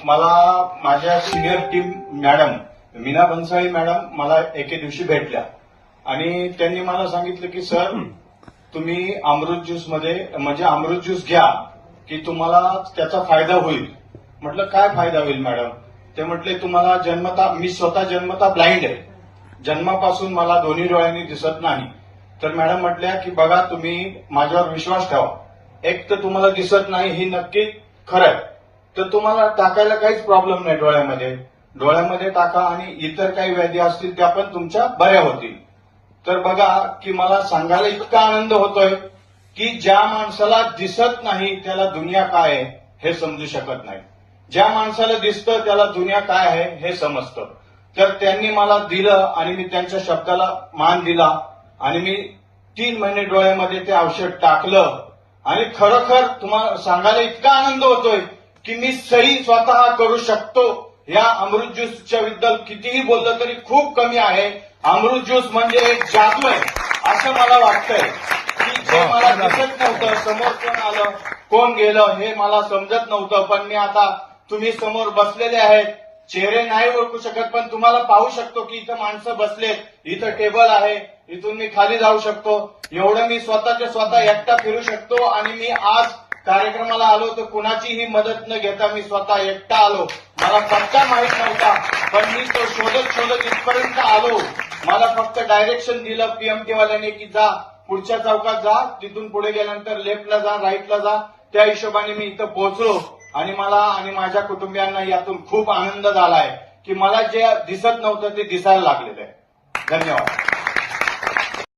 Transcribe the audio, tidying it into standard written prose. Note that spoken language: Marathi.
मला माझ्या senior team madam Meena Bansali madam मला एके दिवशी भेटल्या आणि त्यांनी मला सांगितलं की सर तुम्ही अमृत ज्यूस मध्ये म्हणजे अमृत ज्यूस घ्या की तुम्हाला त्याचा फायदा होईल. म्हटलं काय फायदा होईल मॅडम? ते म्हटले तुम्हाला जन्मता, मी स्वतः जन्मता ब्लाइंड आहे, जन्मापासून मला दोन्ही डोळ्यांनी दिसत नाही. तर मॅडम म्हटल्या की बघा तुम्ही माझ्यावर विश्वास ठेवा, एक तर तुम्हाला दिसत नाही ही नक्की खरं आहे, तर तुम्हाला टाकायला काहीच प्रॉब्लेम नाही डोळ्यामध्ये टाका आणि इतर काही व्याधी असतील त्या पण तुमच्या बऱ्या होतील. तर बघा की मला सांगायला इतका आनंद होतोय की ज्या माणसाला दिसत नाही त्याला दुनिया काय आहे हे समजू शकत नाही, ज्या माणसाला दिसतं त्याला दुनिया काय आहे हे समजतं. तर त्यांनी मला दिलं आणि मी त्यांच्या शब्दाला मान दिला आणि मी 3 महिने डोळ्यामध्ये ते औषध टाकलं आणि खरोखर तुम्हाला सांगायला इतका आनंद होतोय की मी सही स्वतः करू शकतो. या अमृत ज्यूसच्या बद्दल कितीही बोललं तरी खूप कमी आहे. अमृत ज्यूस म्हणजे एक जादू आहे असं मला वाटतंय की जे मला दिसत नव्हतं, समोर कोण आलं कोण गेलं हे मला समजत नव्हतं, पण मी आता तुम्ही समोर बसलेले आहेत, चेहरे नाही ओळखू शकत पण तुम्हाला पाहू शकतो की इथं माणसं बसलेत, इथं टेबल आहे, इथून मी खाली जाऊ शकतो, एवढं मी स्वतःच्या स्वतः एकटा फिरू शकतो. आणि मी आज कार्यक्रमाला आलो तर कुणाचीही मदत न घेता मी स्वतः एकटा आलो. मला पत्ता माहित नव्हता पण मी तो शोधत इथपर्यंत आलो. मला फक्त डायरेक्शन दिलं पीएमटी वाल्याने की जा पुढच्या चौकात जा, तिथून पुढे गेल्यानंतर लेफ्टला जा, राईटला जा. त्या हिशोबाने मी इथं पोहोचलो आणि मला आणि माझ्या कुटुंबियांना यातून खूप आनंद झालाय की मला जे दिसत नव्हतं ते दिसायला लागलेलं आहे. धन्यवाद.